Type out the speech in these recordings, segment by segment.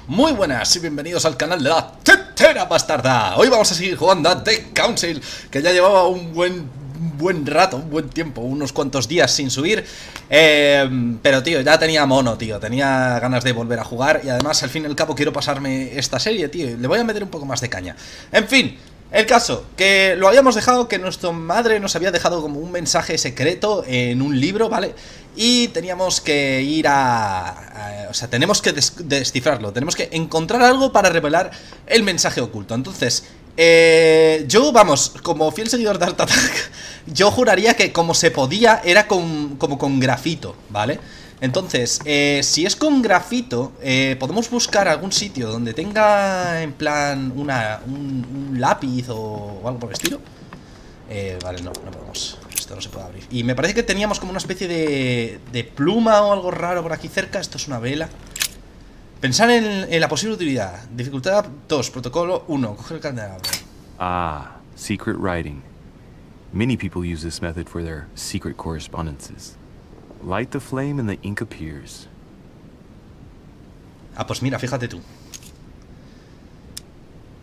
Muy buenas y bienvenidos al canal de la Tetera Bastarda. Hoy vamos a seguir jugando a The Council, que ya llevaba un buen rato, un buen tiempo, unos cuantos días sin subir. Pero tío, ya tenía mono, tío, tenía ganas de volver a jugar. Y además, al fin y al cabo, quiero pasarme esta serie, tío. Le voy a meter un poco más de caña. En fin, el caso, que lo habíamos dejado, que nuestra madre nos había dejado como un mensaje secreto en un libro, ¿vale? Y teníamos que ir o sea, tenemos que descifrarlo. Tenemos que encontrar algo para revelar el mensaje oculto. Entonces, yo, vamos, como fiel seguidor de Art Attack, yo juraría que como se podía, era como con grafito, ¿vale? Entonces, si es con grafito, podemos buscar algún sitio donde tenga, en plan, un lápiz o algo por el estilo. Vale, no podemos. Esto no se puede abrir. Y me parece que teníamos como una especie de pluma o algo raro por aquí cerca. Esto es una vela. Pensar en la posible utilidad. Dificultad 2, protocolo 1. Coger el candelabro. Ah, secret writing. Many people use this method for their secret correspondences. Light the flame and the ink appears. Ah, pues mira, fíjate tú.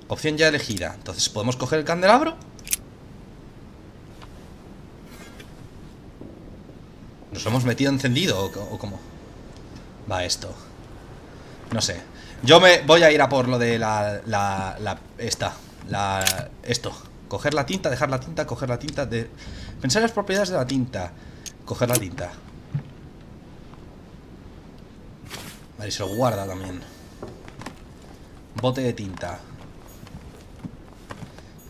Opción ya elegida. Entonces, ¿podemos coger el candelabro? ¿Nos lo hemos metido encendido o cómo? Va esto. No sé. Yo me voy a ir a por lo de esto. Coger la tinta, dejar la tinta, coger la tinta. Pensar en las propiedades de la tinta. Coger la tinta. Vale, y se lo guarda también. Bote de tinta.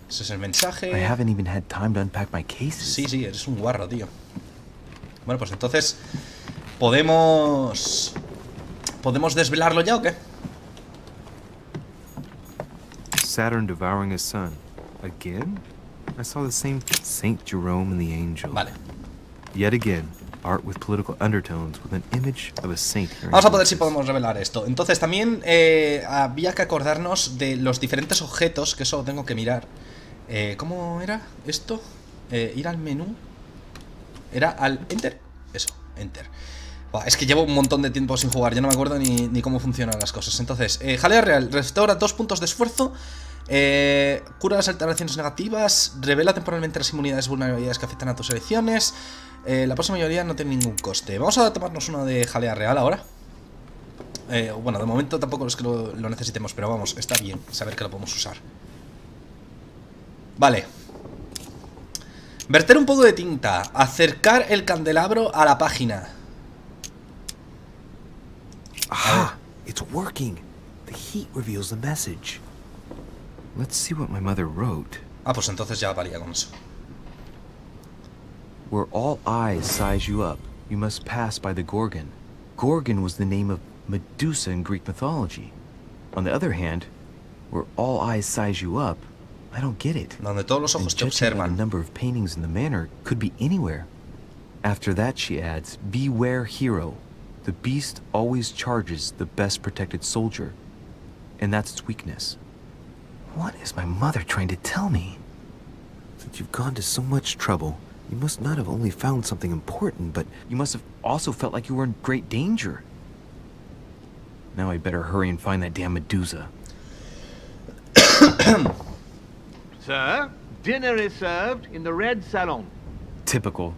Ese es el mensaje. I haven't even had time to unpack my cases. Sí, eres un guarro, tío. Bueno, pues entonces ¿podemos desvelarlo ya o qué? Saturn devouring his sun. Again? I saw the same Saint Jerome and the angel. Vale. Yet again, art with political undertones with an image of a saint here. Vamos a poder si podemos revelar esto. Entonces también había que acordarnos de los diferentes objetos, que eso lo tengo que mirar. ¿Cómo era esto? Ir al menú. ¿Era al enter? Eso, enter. Buah, es que llevo un montón de tiempo sin jugar. Ya no me acuerdo ni cómo funcionan las cosas. Entonces, jalea real. Restaura 2 puntos de esfuerzo. Cura las alteraciones negativas. Revela temporalmente las inmunidades y vulnerabilidades que afectan a tus elecciones. La próxima mayoría no tiene ningún coste. Vamos a tomarnos uno de jalea real ahora. Bueno, de momento tampoco es que lo necesitemos, pero vamos, está bien saber que lo podemos usar. Vale. Verter un poco de tinta. Acercar el candelabro a la página. Aha! It's working. The heat reveals the message. Let's see what my mother wrote. Ah, pues entonces ya valía con eso. Where all eyes size you up, you must pass by the Gorgon. Gorgon was the name of Medusa in Greek mythology. On the other hand, where all eyes size you up, I don't get it. Donde todos los ojos te observan. The number of paintings in the manor could be anywhere. After that, she adds, beware hero. The beast always charges the best protected soldier, and that's its weakness. What is my mother trying to tell me? Since you've gone to so much trouble, you must not have only found something important, but you must have also felt like you were in great danger. Now I better hurry and find that damn Medusa. Sir, dinner is served in the red salon. Typical.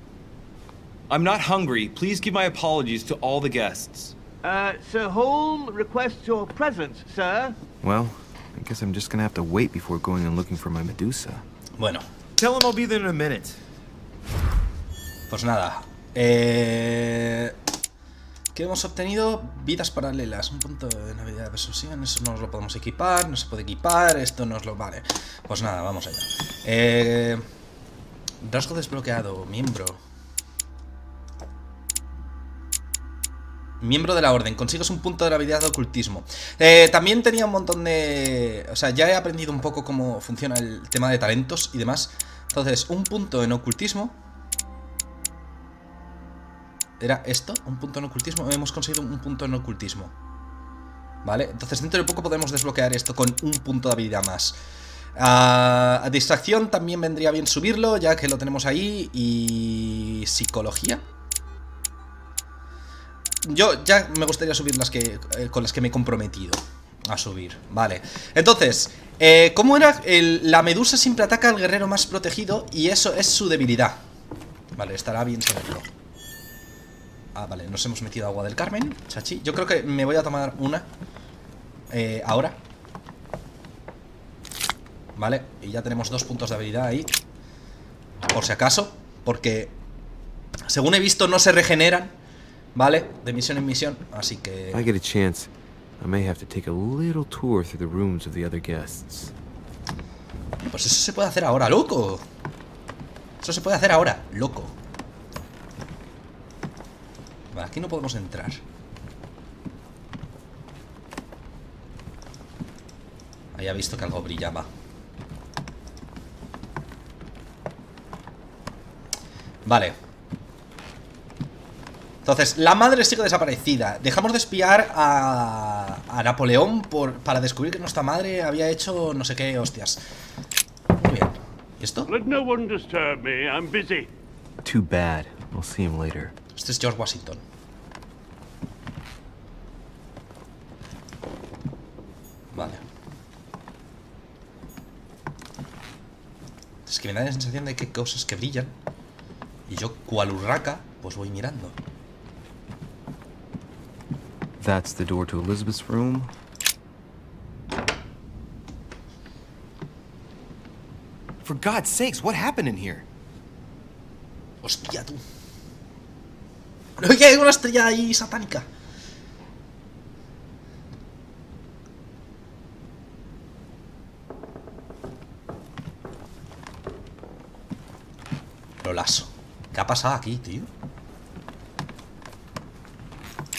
I'm not hungry. Please give my apologies to all the guests. Sir Holm requests your presence, sir. Well, I guess I'm just gonna have to wait before going and looking for my Medusa. Bueno. Tell him I'll be there in a minute. Pues nada. ¿Qué hemos obtenido? Vidas paralelas. Un punto de Navidad de persuasión. Eso no nos lo podemos equipar. No se puede equipar. Esto nos lo vale. Pues nada, vamos allá. Rasgo desbloqueado. Miembro de la orden. Consigues un punto de habilidad de ocultismo. También tenía un montón de... O sea, ya he aprendido un poco cómo funciona el tema de talentos y demás. Entonces, un punto en ocultismo. ¿Era esto? ¿Un punto en ocultismo? Hemos conseguido un punto en ocultismo. Vale, entonces dentro de poco podemos desbloquear esto con un punto de habilidad más. A distracción también vendría bien subirlo, ya que lo tenemos ahí. Y... psicología. Yo ya me gustaría subir las que con las que me he comprometido. a subir. Vale. Entonces, ¿cómo era? La medusa siempre ataca al guerrero más protegido y eso es su debilidad. Vale, estará bien saberlo. Ah, vale, nos hemos metido agua del Carmen, chachi. Yo creo que me voy a tomar una ahora. Vale, y ya tenemos 2 puntos de habilidad ahí. Por si acaso, porque según he visto no se regeneran, ¿vale? De misión en misión, así que... If I get a chance, I may have to take a little tour through the rooms of the other guests. Pues eso se puede hacer ahora, loco. Eso se puede hacer ahora, loco. Vale, aquí no podemos entrar. Había visto que algo brillaba. Vale. Entonces, la madre sigue desaparecida. Dejamos de espiar a Napoleón para descubrir que nuestra madre había hecho no sé qué hostias. Muy bien. ¿Y esto? Let no one disturb me. I'm busy. Too bad. We'll see him later. Este es George Washington. Vale. Es que me da la sensación de que hay cosas que brillan. Y yo, cual urraca, pues voy mirando. That's the door to Elizabeth's room. For God's sakes, what happened in here? Hostia, tú. Oye, hay una estrella ahí satánica. Lo lazo. ¿Qué ha pasado aquí, tío?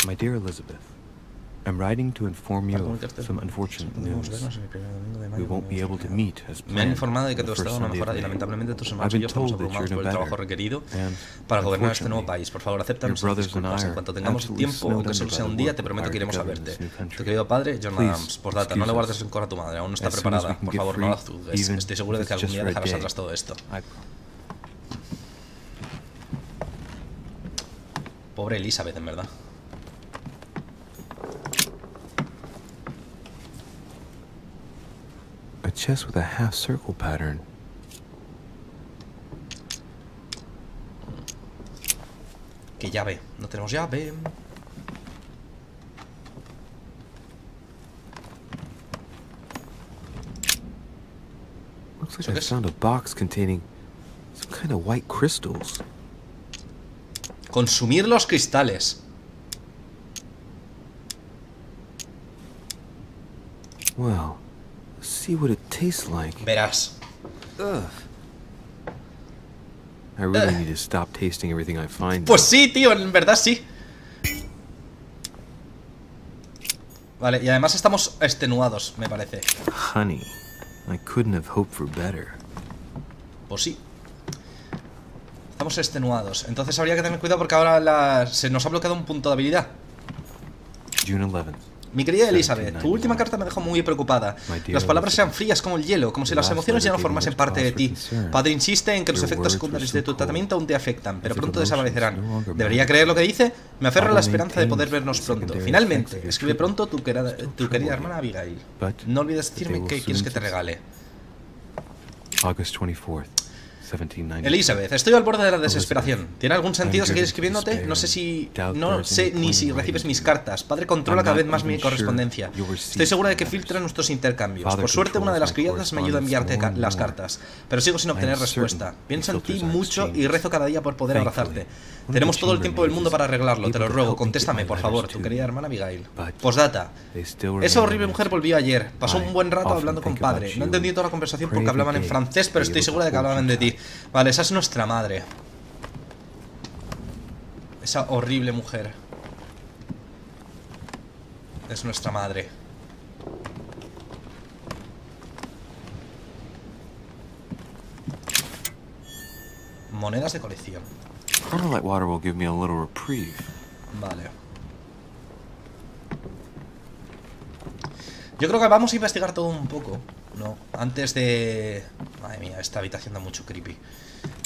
My dear Elizabeth, I'm writing to inform you of some unfortunate news. We won't be able to meet as Me han planned informado de que on tu the first estado no ha Sunday of mejorado y May. lamentablemente tus I've hermanos y been yo estamos told that abrumados you're por no el trabajo better, requerido and para gobernar este nuevo unfortunately, país. Por favor, acéptanos your nuestras brothers and I disculpas. En are cuanto tengamos absolutely tiempo, snowed aunque solo under sea by un the día, work te prometo que required iremos to a govern verte. this new country. Tu querido padre, John Please, Adams. Postdata, no excuse le guardes us. rencor a tu madre, aún no está As soon as we preparada. can Por get favor, free, no la juzgues. even Estoy seguro de if que it's algún just día for a dejarás day. atrás todo esto. Pobre Elizabeth, en verdad. A chest with a half circle pattern. ¿Qué llave? No tenemos llave. Looks like So I this- found a box containing some kind of white crystals. Consumir los cristales. Well, let's see what it tastes like. Verás. Ugh. I really need to stop tasting everything I find. Pues sí, tío, en verdad sí. Vale, y además estamos extenuados, me parece. Honey, I couldn't have hoped for better. Pues sí. Estamos extenuados. Entonces habría que tener cuidado porque ahora se nos ha bloqueado un punto de habilidad. June 11th. Mi querida Elizabeth, tu última carta me dejó muy preocupada. Las palabras eran frías como el hielo, como si las emociones ya no formasen parte de ti. Padre insiste en que los efectos secundarios de tu tratamiento aún te afectan, pero pronto desaparecerán. ¿Debería creer lo que dice? Me aferro a la esperanza de poder vernos pronto. Finalmente, escribe pronto tu querida hermana Abigail. No olvides decirme qué quieres que te regale. August 24th, 1790. Elizabeth, estoy al borde de la desesperación. ¿Tiene algún sentido seguir escribiéndote? No sé ni si recibes mis cartas. Padre controla cada vez más mi correspondencia. Estoy segura de que filtra nuestros intercambios. Por suerte, una de las criadas me ayuda a enviarte las cartas, pero sigo sin obtener respuesta. Pienso en ti mucho y rezo cada día por poder abrazarte. Tenemos todo el tiempo del mundo para arreglarlo, te lo ruego. Contéstame, por favor, tu querida hermana Abigail. Postdata. Esa horrible mujer volvió ayer. Pasó un buen rato hablando con padre. No entendí toda la conversación porque hablaban en francés, pero estoy segura de que hablaban de ti. Vale, esa es nuestra madre. Esa horrible mujer es nuestra madre. Monedas de colección. Carmelite water will give me a little reprieve. Vale. Yo creo que vamos a investigar todo un poco, ¿no? Antes de... Madre mía, esta habitación da mucho creepy.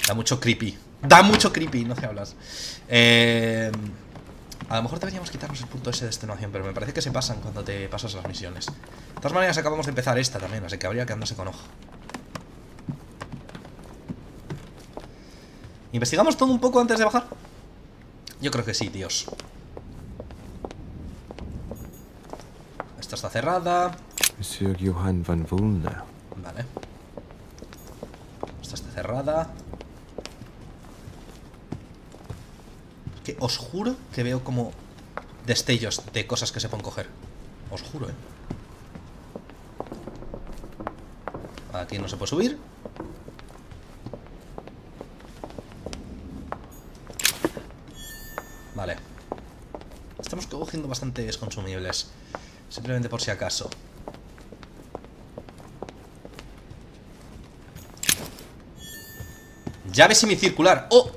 Da mucho creepy. Da mucho creepy, no sé hablas. A lo mejor deberíamos quitarnos el punto ese de extenuación, pero me parece que se pasan cuando te pasas las misiones. De todas maneras, acabamos de empezar esta también, así que habría que andarse con ojo. ¿Investigamos todo un poco antes de bajar? Yo creo que sí, tíos. Esta está cerrada. Monsieur Johann van Vulner. Vale. Esta está cerrada. Que os juro que veo como destellos de cosas que se pueden coger. Os juro, Aquí no se puede subir. Vale. Estamos cogiendo bastantes consumibles. Simplemente por si acaso. Llave semicircular. ¡Oh!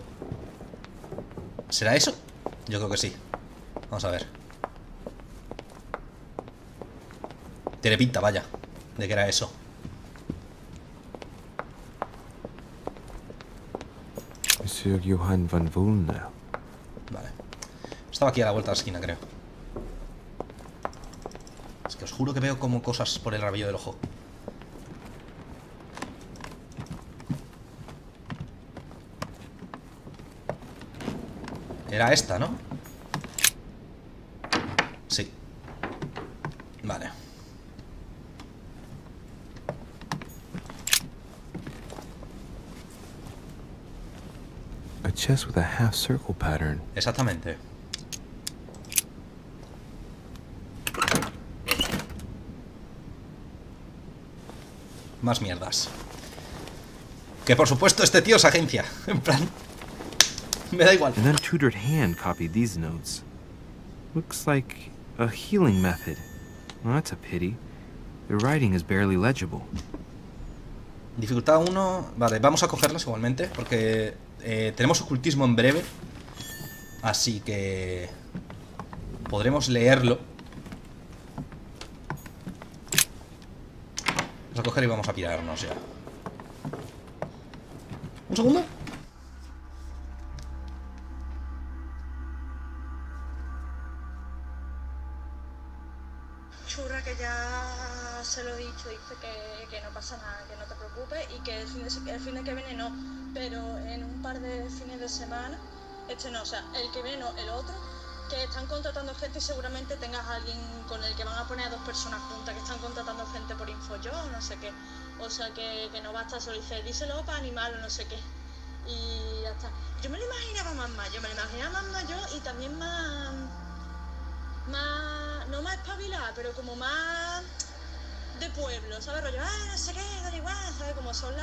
¿Será eso? Yo creo que sí. Vamos a ver. Tiene pinta, vaya, de que era eso. Monsieur Johann van Vulner. Vale. Estaba aquí a la vuelta de la esquina, creo. Es que os juro que veo como cosas por el rabillo del ojo. Era esta, ¿no? Sí. Vale. A chest with a half circle pattern. Exactamente. Más mierdas. Que por supuesto este tío es agencia. En plan... Me da igual. An untutored hand copied these notes. Looks like a healing method. Well, that's a pity. The writing is barely legible. Dificultad 1. Vale, vamos a cogerlas igualmente, porque tenemos ocultismo en breve. Así que podremos leerlo. Vamos a coger y vamos a pirarnos ya. ¿Un segundo? Churra, que ya se lo he dicho, dice que no pasa nada, que no te preocupes y que el fin de que viene no, pero en un par de fines de semana, este no, o sea, el que viene no, el otro, que están contratando gente y seguramente tengas a alguien con el que van a poner a 2 personas juntas, que están contratando gente por InfoYo o no sé qué, o sea que no va a estar solo, dice, díselo para animarlo, no sé qué, y ya está. Yo me lo imaginaba más mayor, y también más, no más espabilada, pero como más de pueblo, ¿sabes? Rollo, no sé qué, da igual, ¿sabes? Como son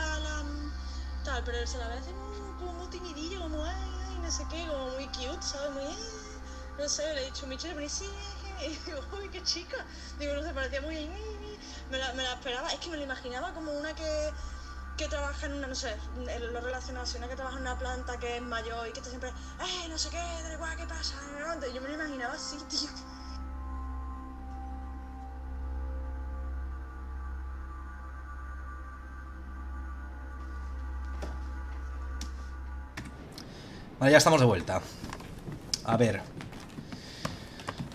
tal, pero se la ve así como muy timidillo, como, ay, no sé qué, como muy cute, ¿sabes? Muy, no sé, le he dicho a Michelle, pero sí, y digo, uy, qué chica. Digo, no sé, parecía muy, me la esperaba, es que me lo imaginaba como una que trabaja en una, no sé, lo relacionado, si una que trabaja en una planta que es mayor y que está siempre, no sé qué, da igual, ¿qué pasa? Yo me lo imaginaba así, tío. Vale, ya estamos de vuelta. A ver.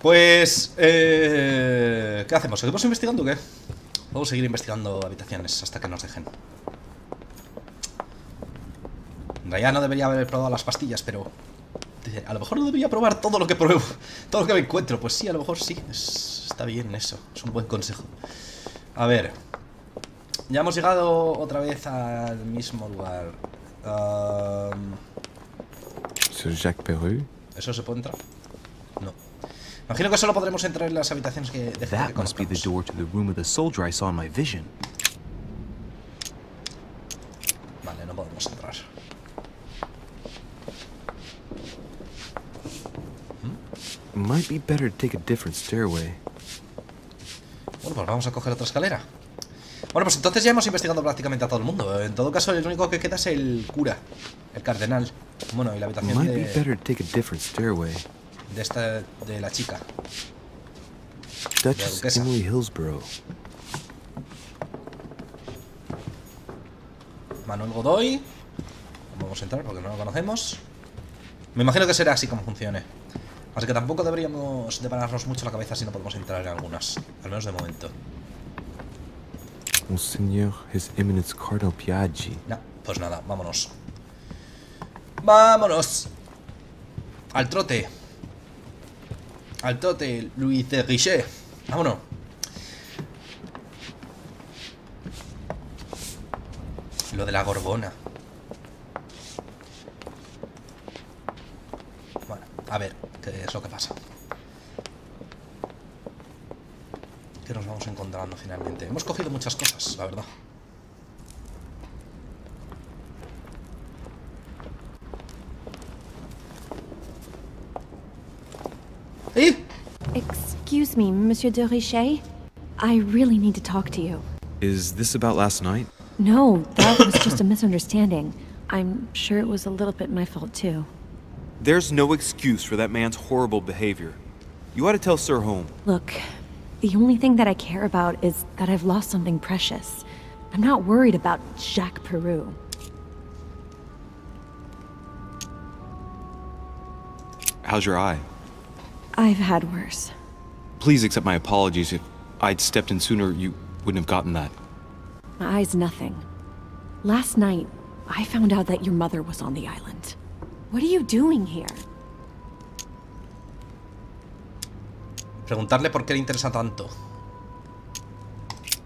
Pues... ¿qué hacemos? ¿Seguimos investigando o qué? Vamos a seguir investigando habitaciones hasta que nos dejen. En realidad no debería haber probado las pastillas, pero... a lo mejor no debería probar todo lo que pruebo, todo lo que me encuentro. Pues sí, a lo mejor sí. Está bien eso, es un buen consejo. A ver. Ya hemos llegado otra vez al mismo lugar. Jacques Perru? ¿Eso se puede entrar? No. Imagino que solo podremos entrar en las habitaciones que... That must be the door to the room of the soldier I saw in my vision. Vale, no podemos entrar. Might be better to take a different stairway. Bueno, pues vamos a coger otra escalera. Bueno, pues entonces ya hemos investigado prácticamente a todo el mundo. En todo caso, el único que queda es el cura, el cardenal. Bueno, y la habitación Might be better to take a different stairway. de la chica. Duchess Emily Hillsborough. Manuel Godoy. Vamos a entrar porque no lo conocemos. Me imagino que será así como funcione. Así que tampoco deberíamos depararnos mucho la cabeza si no podemos entrar en algunas. Al menos de momento. Monseigneur, His Eminence Cardinal Piaggi. No, pues nada, vámonos. ¡Vámonos! Al trote. Al trote, Louis de Richet. Vámonos. Lo de la Gorgona. Bueno, a ver, ¿qué es lo que pasa? ¿Qué nos vamos encontrando finalmente? Hemos cogido muchas cosas, la verdad. ¿Eh? Excuse me, Monsieur de Richet. I really need to talk to you. Is this about last night? No, that was just a misunderstanding. I'm sure it was a little bit my fault, too. There's no excuse for that man's horrible behavior. You ought to tell Sir Home. Look, the only thing that I care about is that I've lost something precious. I'm not worried about Jacques Peru. How's your eye? I've had worse. Please accept my apologies. If I'd stepped in sooner, you wouldn't have gotten that. My eye's nothing. Last night, I found out that your mother was on the island. What are you doing here? Preguntarle por qué le interesa tanto.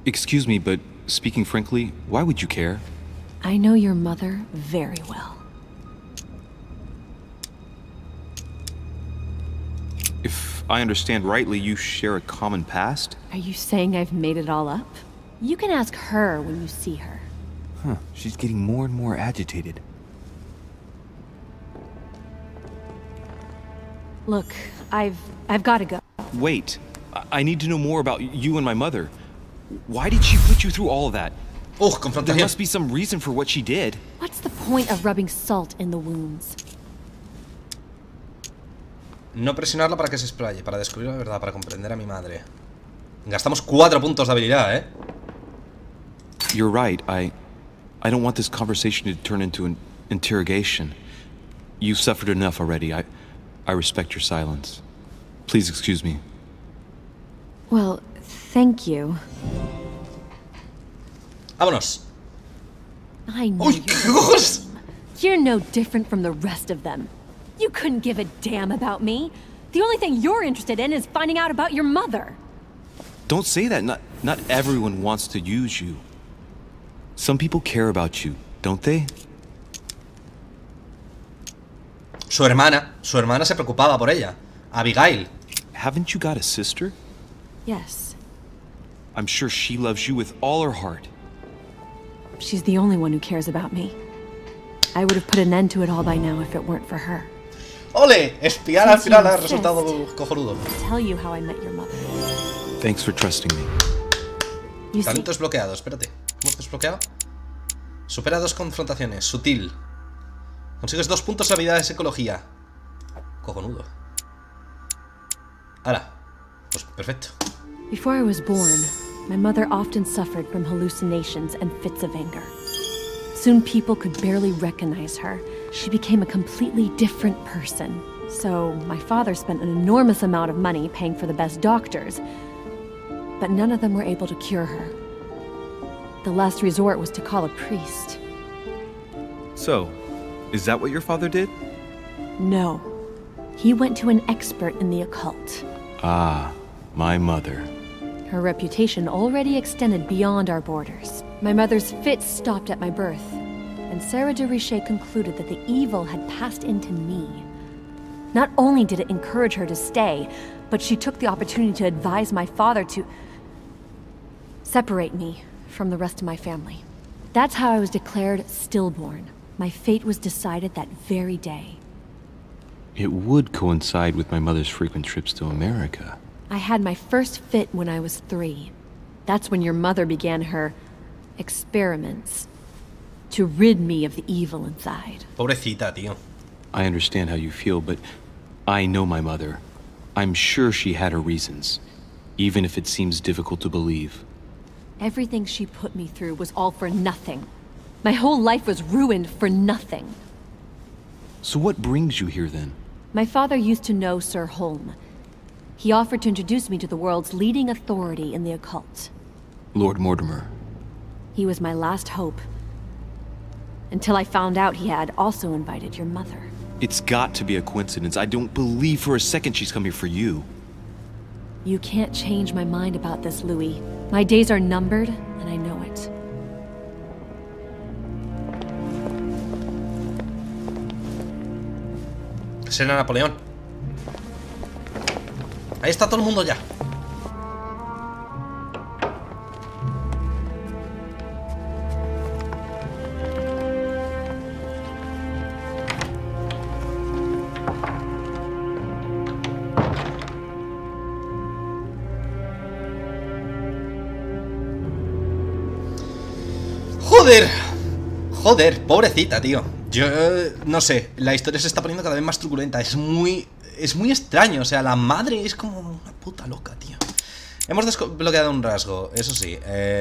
Excuse me, but speaking frankly, why would you care? I know your mother very well. If I understand rightly, you share a common past? Are you saying I've made it all up? You can ask her when you see her. Huh, she's getting more and more agitated. Look, I've got to go. Wait. I need to know more about you and my mother. Why did she put you through all of that? There Confrontación. must be some reason for what she did. What's the point of rubbing salt in the wounds? No presionarla para que se explaye, para descubrir la verdad, para comprender a mi madre. Gastamos 4 puntos de habilidad, ¿eh? You're right. I don't want this conversation to turn into an interrogation. You've suffered enough already. I respect your silence. Please excuse me. Well, thank you. Vámonos. I know Uy, qué cosas. you're no different from the rest of them. You couldn't give a damn about me. The only thing you're interested in is finding out about your mother. Don't say that. Not everyone wants to use you. Some people care about you, don't they? Su hermana se preocupaba por ella. Abigail. Haven't you got a sister? Yes, I'm sure she loves you with all her heart. she's the only one who cares about me. I would have put an end to it all by now if it weren't for her. ¡Ole! Espiar al Since final you ha insist. resultado cojonudo. I'll tell you how I met your mother. Thanks for trusting me. You see, Talento desbloqueado, espérate. ¿Cómo desbloqueado? Supera 2 confrontaciones. Sutil. Consigues 2 puntos de habilidad de psicología. Cojonudo. Ahora. Pues perfecto. before I was born, my mother often suffered from hallucinations and fits of anger. Soon people could barely recognize her. She became a completely different person. So my father spent an enormous amount of money paying for the best doctors, but none of them were able to cure her. The last resort was to call a priest. So, is that what your father did? No. He went to an expert in the occult. Ah, my mother. Her reputation already extended beyond our borders. My mother's fits stopped at my birth, and Sarah de Richet concluded that the evil had passed into me. Not only did it encourage her to stay, but she took the opportunity to advise my father to separate me from the rest of my family. That's how I was declared stillborn. My fate was decided that very day. It would coincide with my mother's frequent trips to America. I had my first fit when I was 3. That's when your mother began her experiments to rid me of the evil inside. Pobrecita, tío. I understand how you feel, but I know my mother. I'm sure she had her reasons, even if it seems difficult to believe. Everything she put me through was all for nothing. My whole life was ruined for nothing. So what brings you here then? My father used to know Sir Holm. He offered to introduce me to the world's leading authority in the occult. Lord Mortimer. He was my last hope. Until I found out he had also invited your mother. It's got to be a coincidence. I don't believe for a second she's coming for you. You can't change my mind about this, Louis. My days are numbered, and I know it. Será Napoleón. Ahí está todo el mundo ya. Joder. Joder, pobrecita, tío. Yo no sé, la historia se está poniendo cada vez más truculenta. Es muy extraño, o sea, la madre es como una puta loca, tío. Hemos desbloqueado un rasgo, eso sí.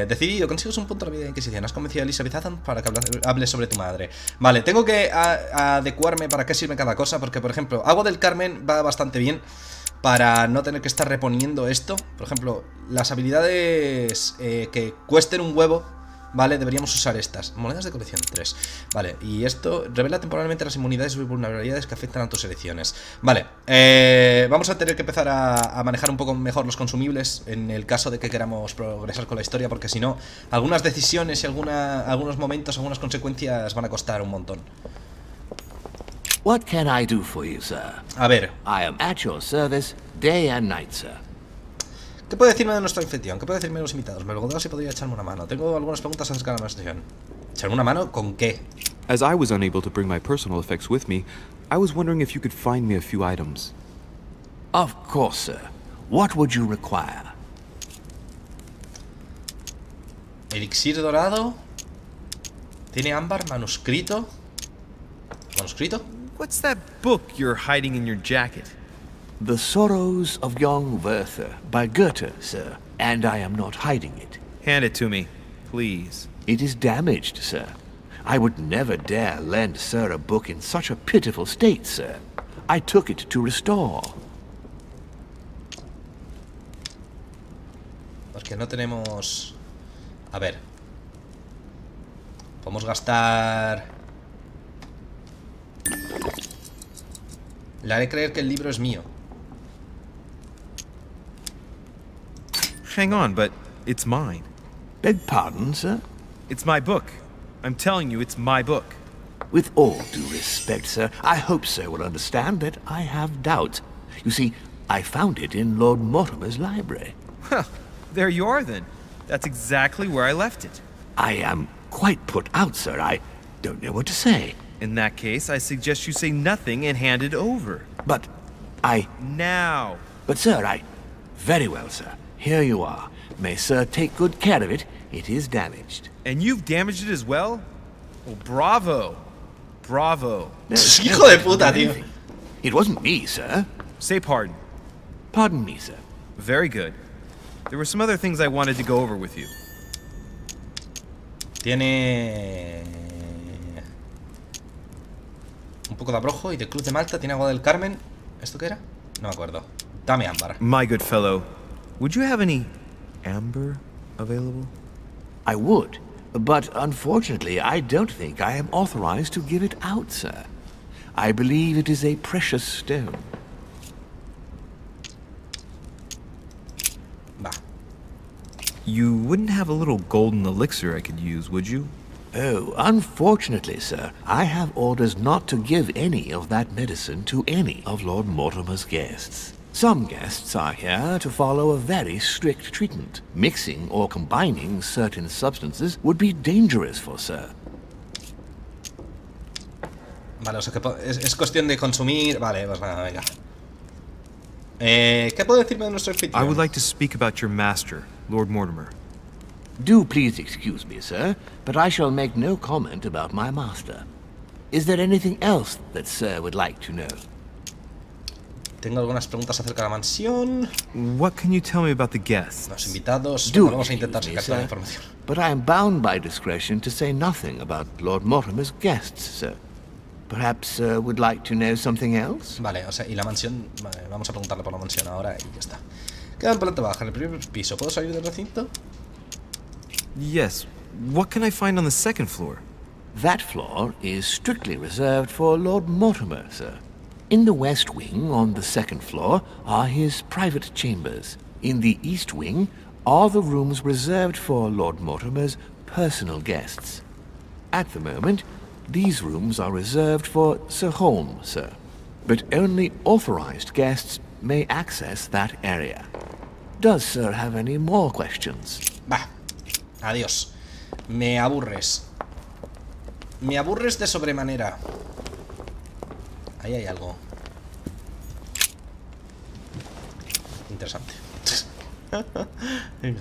Decidido, consigues un punto de la vida de Inquisición. Has convencido a Elizabeth Adam para que hable sobre tu madre. Vale, tengo que adecuarme para qué sirve cada cosa. Porque, por ejemplo, Agua del Carmen va bastante bien para no tener que estar reponiendo esto. Por ejemplo, las habilidades que cuesten un huevo, vale, deberíamos usar estas. Monedas de colección 3. Vale, y esto revela temporalmente las inmunidades y vulnerabilidades que afectan a tus elecciones. Vale, vamos a tener que empezar a manejar un poco mejor los consumibles en el caso de que queramos progresar con la historia, porque si no, algunas decisiones y algunos momentos, algunas consecuencias van a costar un montón. What can I do for you, sir? A ver. I am at your service day and night, sir. ¿Qué puede decirme de nuestra anfitrión? ¿Qué puede decirme de los invitados? Me preguntaba si podría echarme una mano. Tengo algunas preguntas acerca de la anfitrión. ¿Echarme una mano con qué? As I was unable to bring my personal effects with me, I was wondering if you could find me a few items. Of course, sir. What would you require? Elixir dorado. Tiene ámbar, manuscrito. ¿Manuscrito? What's that book you're hiding in your jacket? The Sorrows of Young Werther by Goethe, sir. And I am not hiding it. Hand it to me, please. It is damaged, sir. I would never dare lend sir a book in such a pitiful state, sir. I took it to restore. Porque no tenemos... A ver. Podemos gastar... Le haré creer que el libro es mío. Hang on, but it's mine. Beg pardon, sir? It's my book. I'm telling you, it's my book. With all due respect, sir, I hope sir will understand that I have doubts. You see, I found it in Lord Mortimer's library. Well, there you are then. That's exactly where I left it. I am quite put out, sir. I don't know what to say. In that case, I suggest you say nothing and hand it over. But I... Now. But sir, I... Very well, sir. Here you are. May sir take good care of it. It is damaged. And you've damaged it as well? Well, bravo. Bravo. No, Hijo de puta, tío. It wasn't me, sir. Say pardon. Pardon me, sir. Very good. There were some other things I wanted to go over with you. Tiene... un poco de abrojo y de Cruz de Malta. Tiene Agua del Carmen. ¿Esto qué era? No me acuerdo. Dame ámbar. My good fellow, would you have any amber available? I would, but unfortunately I don't think I am authorized to give it out, sir. I believe it is a precious stone. Va. You wouldn't have a little golden elixir I could use, would you? Oh, unfortunately, sir, I have orders not to give any of that medicine to any of Lord Mortimer's guests. Some guests are here to follow a very strict treatment. Mixing or combining certain substances would be dangerous for sir. Vale, o sea que es cuestión de consumir... Vale, pues nada, venga. ¿Qué puedo decirme de nuestro anfitrión? I would like to speak about your master, Lord Mortimer. Do please excuse me, sir, but I shall make no comment about my master. Is there anything else that sir would like to know? Tengo algunas preguntas acerca de la mansión. What can you tell me about the guests? Los invitados. Do Vamos a intentar excuse me, sacar toda la sir, información. but I am bound by discretion to say nothing about Lord Mortimer's guests, sir. perhaps would like to know something else? Vale, o sea, y la mansión... Vale, vamos a preguntarle por la mansión ahora y ya está. Queda en planta baja, en el primer piso. ¿Puedo salir del recinto? Yes. What can I find on the second floor? That floor is strictly reserved for Lord Mortimer, sir. In the west wing, on the second floor, are his private chambers. In the east wing are the rooms reserved for Lord Mortimer's personal guests. At the moment, these rooms are reserved for Sir Holmes, sir. But only authorized guests may access that area. Does Sir have any more questions? Bah, adiós. Me aburres. Me aburres de sobremanera. Ahí hay algo interesante. Venga.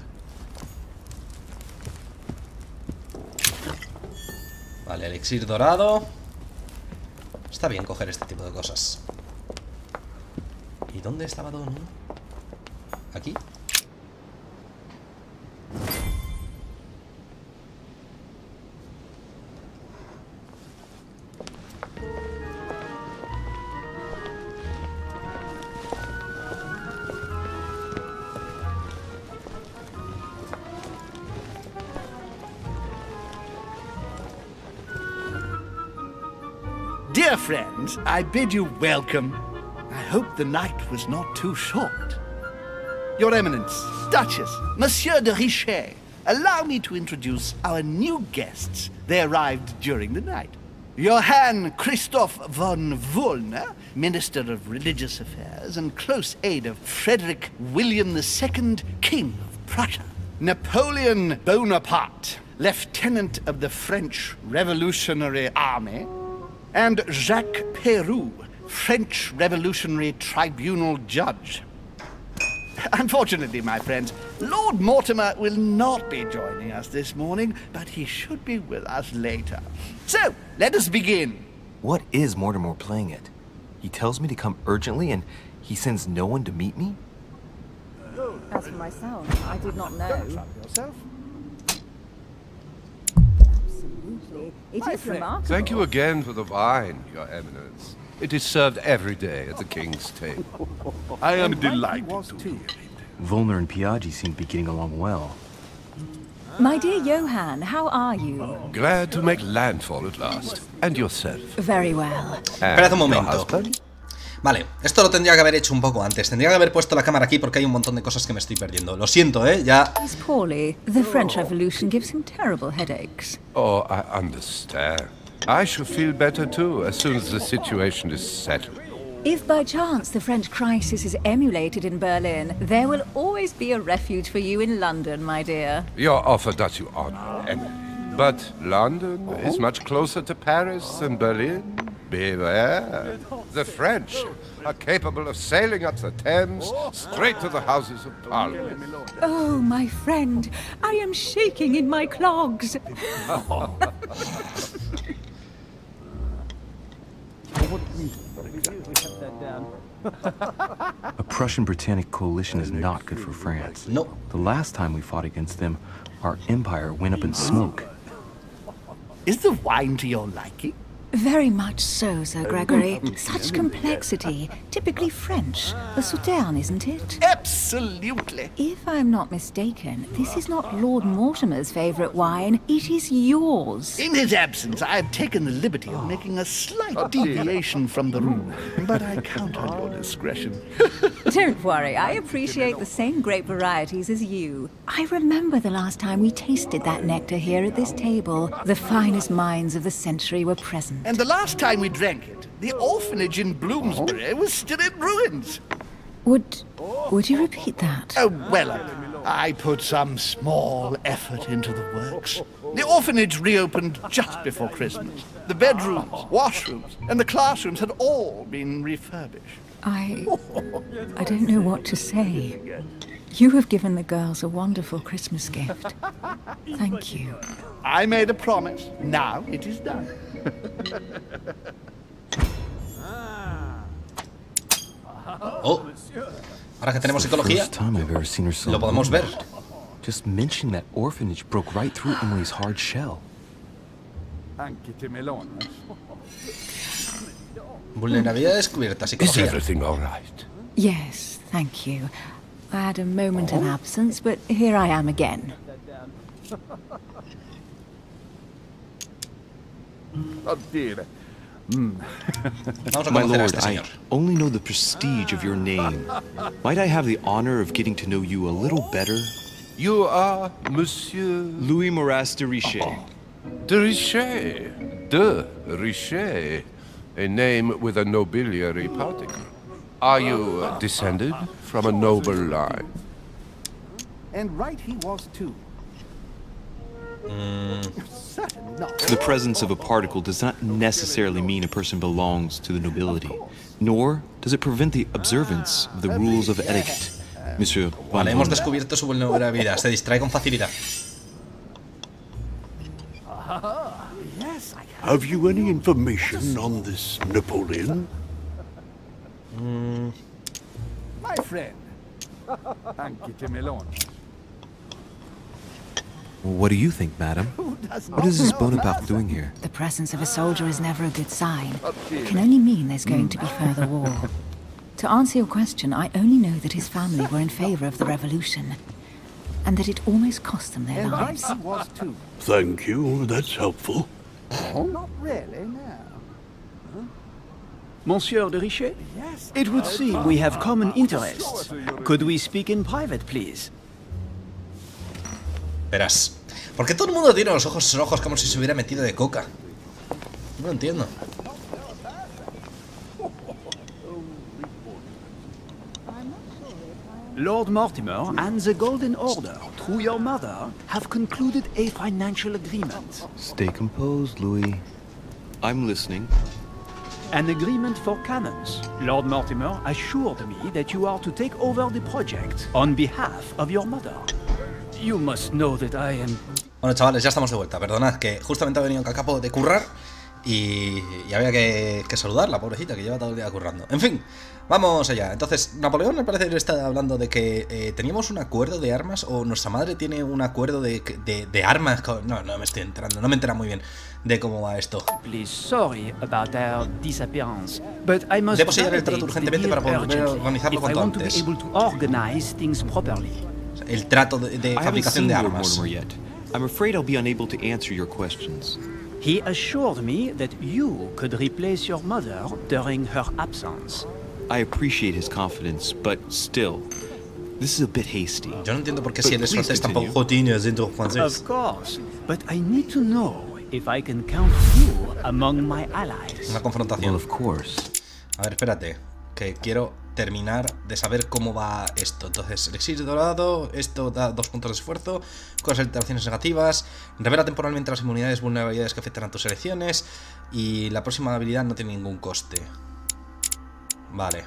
Vale, elixir dorado. Está bien coger este tipo de cosas. ¿Y dónde estaba Don? ¿Aquí? Dear friends, I bid you welcome. I hope the night was not too short. Your Eminence, Duchess, Monsieur de Richet, allow me to introduce our new guests. They arrived during the night. Johann Christoph von Wollner, Minister of Religious Affairs and close aide of Frederick William II, King of Prussia. Napoleon Bonaparte, Lieutenant of the French Revolutionary Army. And Jacques Peroux, French Revolutionary Tribunal Judge. Unfortunately, my friends, Lord Mortimer will not be joining us this morning, but he should be with us later. So, let us begin. What is Mortimer playing at? He tells me to come urgently and he sends no one to meet me? As for myself, I did not know. Yourself? Absolutely. It is remarkable. Thank you again for the wine, Your Eminence. It is served every day at the King's table. I am delighted to hear it. Volner and Piaggi seem to be getting along well. My dear Johann, how are you? Glad to make landfall at last. And yourself? Very well. Espérate un momento. Vale, esto lo tendría que haber hecho un poco antes. Tendría que haber puesto la cámara aquí porque hay un montón de cosas que me estoy perdiendo. Lo siento, ya... He's poorly. The French Revolution gives him terrible headaches. Oh, I understand. I shall feel better too as soon as the situation is settled. If by chance the French crisis is emulated in Berlin, there will always be a refuge for you in London, my dear. Your offer does you honor, Emily. But London is much closer to Paris than Berlin. Beware. The French are capable of sailing up the Thames straight to the Houses of Parliament. Oh, my friend, I am shaking in my clogs. A Prussian-Britannic coalition is not good for France. No. The last time we fought against them, our empire went up in smoke. Is the wine to your liking? Very much so, Sir Gregory. Such complexity. Typically French. The Sauterne, isn't it? Absolutely. If I'm not mistaken, this is not Lord Mortimer's favourite wine. It is yours. In his absence, I have taken the liberty of making a slight deviation from the rule, but I count on your discretion. Don't worry, I appreciate the same grape varieties as you. I remember the last time we tasted that nectar here at this table. The finest minds of the century were present. And the last time we drank it, the orphanage in Bloomsbury was still in ruins. Would you repeat that? Oh, well, I put some small effort into the works. The orphanage reopened just before Christmas. The bedrooms, washrooms, and the classrooms had all been refurbished. I don't know what to say. You have given the girls a wonderful Christmas gift. Thank you. I made a promise. Now it is done. Oh, ahora que tenemos psicología, First time I've ever seen her so lo podemos ver. moved. Just mentioning that orphanage broke right through Emily's hard shell. Vulnerabilidad descubierta, Is psicología. everything all right? Yes, thank you. I had a moment of absence, but here I am again. Vamos a My conocer a lord, este I señor. only know the prestige of your name. Might I have the honor of getting to know you a little better? You are Monsieur Louis de Richet. de Richet. De Richet. A name with a nobiliary particle. Are you descended from a noble line? And right he was too. Certainly not. The presence of a particle does not necessarily mean a person belongs to the nobility, nor does it prevent the observance of the rules of etiquette. Monsieur Vale, hemos Bonaparte. descubierto su vulnerabilidad. Se distrae con facilidad. Yes, I Have you any information on this Napoleon? My friend. What do you think, madam? What is this Bonaparte doing here? The presence of a soldier is never a good sign. It can only mean there's going to be further war. To answer your question, I only know that his family were in favor of the revolution, and that it almost cost them their And right lives. he was too. Thank you, that's helpful. Not really, no. Monsieur de Richet? Yes. It would seem we have common interests. Could we speak in private, please? Verás. ¿Por qué todo el mundo tiene los ojos rojos como si se hubiera metido de coca? No lo entiendo. Lord Mortimer and the Golden Order, through your mother, have concluded a financial agreement. Stay composed, Louis. I'm listening. An agreement for cannons. Lord Mortimer assured me that you are to take over the project on behalf of your mother. You must know that I am... Bueno, chavales, ya estamos de vuelta. Perdonad que justamente ha venido Cacapo de currar y había que saludarla, pobrecita, que lleva todo el día currando. En fin, vamos allá. Entonces, Napoleón me parece que está hablando de que teníamos un acuerdo de armas, o nuestra madre tiene un acuerdo de armas. No me estoy enterando, no me entera muy bien de cómo va esto. Please, sorry about our disappearance, but I must Debo sellar el trato validate urgentemente the para deal poder urgently organizarlo if I cuanto want to be antes. able to organize things properly. El trato de I haven't fabricación seen de Lord armas. Mortimer yet. I'm afraid I'll be unable to answer your questions. He assured me that you could replace your mother during her absence. I appreciate his confidence, but still, this is a bit hasty. Yo no entiendo por qué But si él es please francés continue. tampoco tiene acento francés. Of course, but I need to know if I can count you among my allies. Una confrontación. Well, of course. A ver, espérate, que quiero terminar de saber cómo va esto. Entonces, el exilio dorado, esto da 2 puntos de esfuerzo, cosas alteraciones negativas, revela temporalmente las inmunidades, vulnerabilidades que afectan a tus elecciones, y la próxima habilidad no tiene ningún coste. Vale.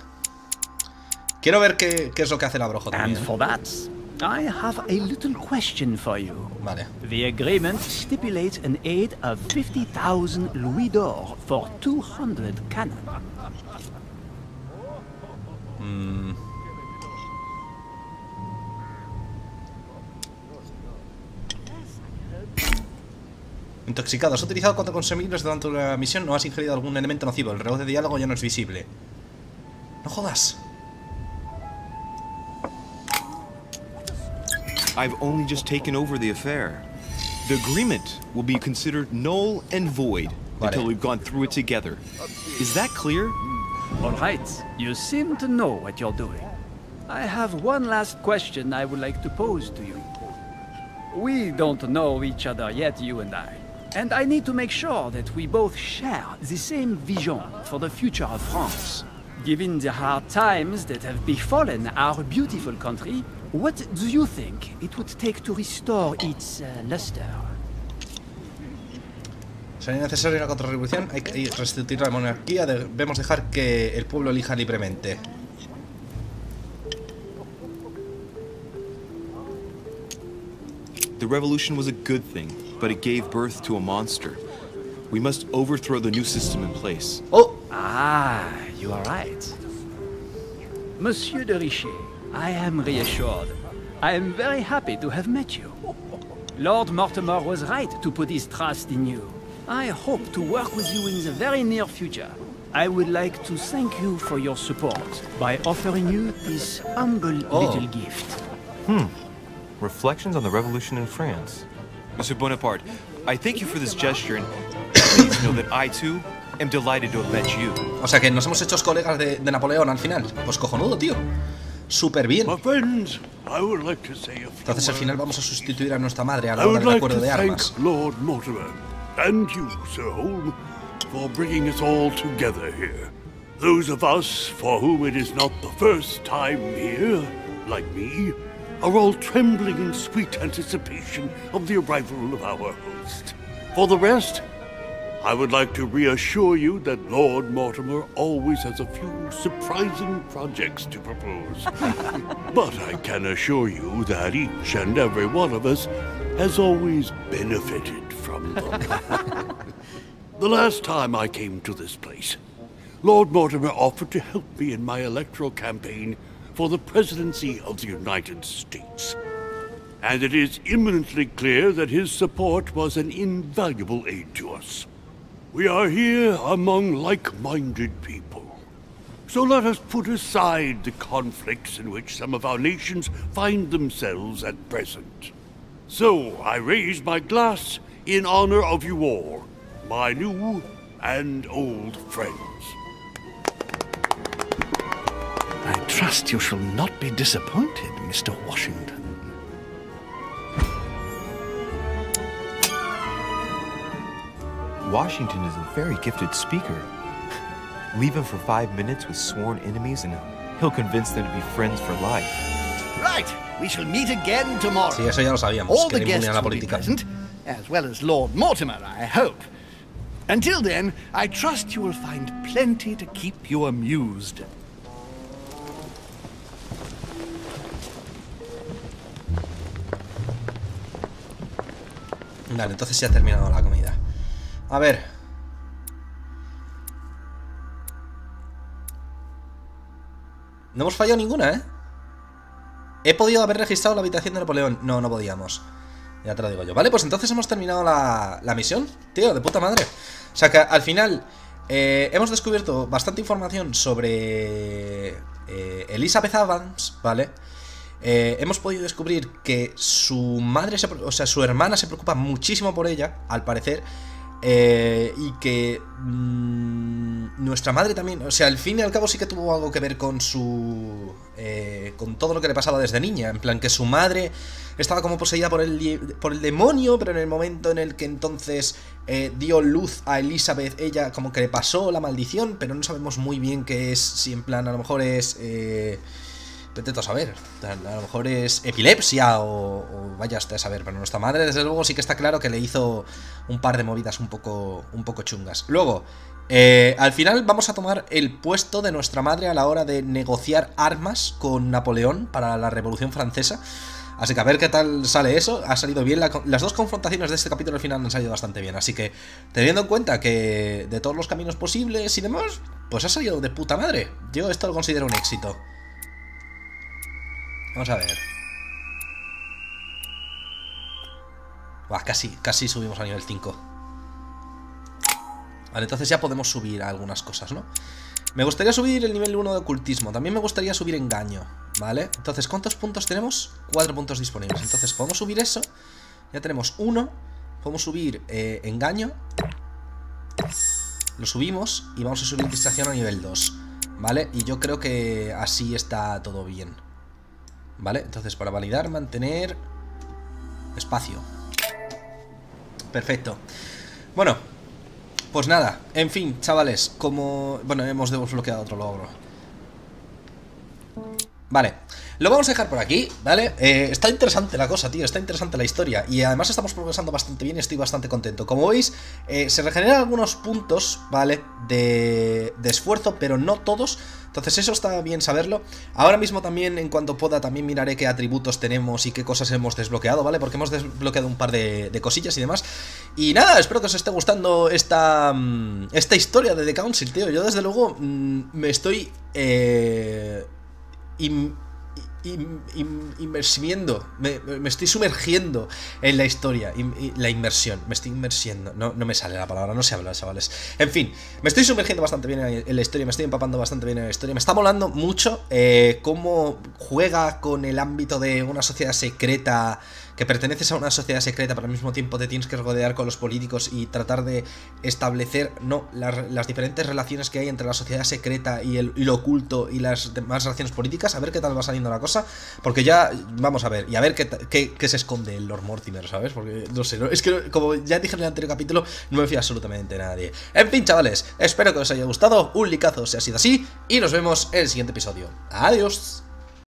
Quiero ver qué es lo que hace el abrojo también. And for that, I have a little question for you. Vale. The agreement stipulates an aid of 50,000 louis d'or for 200 cannon. Intoxicado. Has utilizado 4 consumibles durante la misión. No has ingerido algún elemento nocivo. El reloj de diálogo ya no es visible. No jodas. I've only just taken over the affair. The agreement will be considered null and void until we've gone through it together. Is that clear? All right, you seem to know what you're doing. I have one last question I would like to pose to you. We don't know each other yet, you and I. And I need to make sure that we both share the same vision for the future of France. Given the hard times that have befallen our beautiful country, what do you think it would take to restore its luster? Sería necesaria una contrarrevolución. Hay que restituir la monarquía. Debemos dejar que el pueblo elija libremente. The revolution was a good thing, but it gave birth to a monster. We must overthrow the new system in place. Oh! Ah, you are right. Monsieur de Richet, I am reassured. I am very happy to have met you. Lord Mortimer was right to put his trust in you. I hope to work with you in the very near future. I would like to thank you for your support by offering you this humble little gift. Reflections on the Revolution in France. Monsieur Bonaparte, I thank you for this gesture, and please know that I too am delighted to have met you. O sea que nos hemos hecho colegas de Napoleón al final. Pues cojonudo, tío. Súper bien. Entonces al final vamos a sustituir a nuestra madre a la hora del acuerdo de armas. Lord Mortimer and you, Sir Holm, for bringing us all together here. Those of us for whom it is not the first time here, like me, are all trembling in sweet anticipation of the arrival of our host. For the rest, I would like to reassure you that Lord Mortimer always has a few surprising projects to propose. But I can assure you that each and every one of us has always benefited from them. The last time I came to this place, Lord Mortimer offered to help me in my electoral campaign for the presidency of the United States. And it is imminently clear that his support was an invaluable aid to us. We are here among like-minded people. So let us put aside the conflicts in which some of our nations find themselves at present. So I raise my glass in honor of you all, my new and old friends. I trust you shall not be disappointed, Mr. Washington. Washington is a very gifted speaker. Leave him for 5 minutes with sworn enemies and he'll convince them to be friends for life. Right, we shall meet again tomorrow. Sí, eso ya lo sabíamos, all que the era inmune guests a la will be política. present, as well as Lord Mortimer, I hope. Until then, I trust you will find plenty to keep you amused. Vale, entonces ya ha terminado la comida. A ver. No hemos fallado ninguna, ¿eh? He podido haber registrado la habitación de Napoleón. No, no podíamos. Ya te lo digo yo. Vale, pues entonces hemos terminado la misión. Tío, de puta madre. O sea que al final hemos descubierto bastante información sobre Elizabeth Adams, ¿vale? Hemos podido descubrir que su madre, o sea, su hermana se preocupa muchísimo por ella, al parecer. Y que nuestra madre también, o sea, al fin y al cabo sí que tuvo algo que ver con su con todo lo que le pasaba desde niña. En plan, que su madre estaba como poseída por el demonio, pero en el momento en el que entonces dio luz a Elizabeth, ella como que le pasó la maldición, pero no sabemos muy bien qué es. Si en plan, a lo mejor es vete a saber, a lo mejor es epilepsia o vaya hasta a saber, pero nuestra madre desde luego sí que está claro que le hizo un par de movidas un poco chungas. Luego, al final vamos a tomar el puesto de nuestra madre a la hora de negociar armas con Napoleón para la Revolución Francesa. Así que a ver qué tal sale eso. Ha salido bien, las dos confrontaciones de este capítulo al final han salido bastante bien. Así que teniendo en cuenta que de todos los caminos posibles y demás, pues ha salido de puta madre. Yo esto lo considero un éxito. Vamos a ver. Buah, casi subimos a nivel 5. Vale, entonces ya podemos subir algunas cosas, ¿no? Me gustaría subir el nivel 1 de ocultismo. También me gustaría subir engaño, ¿vale? Entonces, ¿cuántos puntos tenemos? 4 puntos disponibles. Entonces, podemos subir eso. Ya tenemos 1. Podemos subir engaño. Lo subimos. Y vamos a subir distracción a nivel 2, ¿vale? Y yo creo que así está todo bien. Vale, entonces para validar, mantener espacio. Perfecto. Bueno, pues nada, en fin, chavales, como... Bueno, hemos desbloqueado otro logro. Vale, lo vamos a dejar por aquí, ¿vale? Está interesante la cosa, tío, está interesante la historia. Y además estamos progresando bastante bien y estoy bastante contento. Como veis, se regeneran algunos puntos, ¿vale? De esfuerzo, pero no todos. Entonces eso está bien saberlo. Ahora mismo también, en cuanto pueda, también miraré qué atributos tenemos y qué cosas hemos desbloqueado, ¿vale? Porque hemos desbloqueado un par de cosillas y demás. Y nada, espero que os esté gustando esta historia de The Council, tío. Yo desde luego me estoy... inmersiendo, me estoy sumergiendo en la historia, la inmersión, me estoy inmersiendo, no me sale la palabra, no se habla, chavales. En fin, me estoy sumergiendo bastante bien en la historia, me estoy empapando bastante bien en la historia, me está molando mucho cómo juega con el ámbito de una sociedad secreta, que perteneces a una sociedad secreta, pero al mismo tiempo te tienes que rodear con los políticos y tratar de establecer, las diferentes relaciones que hay entre la sociedad secreta y lo oculto y las demás relaciones políticas. A ver qué tal va saliendo la cosa, porque ya vamos a ver, y a ver qué se esconde el Lord Mortimer, ¿sabes? Porque no sé, es que como ya dije en el anterior capítulo, no me fío absolutamente de nadie. En fin, chavales, espero que os haya gustado, un likeazo si ha sido así, y nos vemos en el siguiente episodio. Adiós.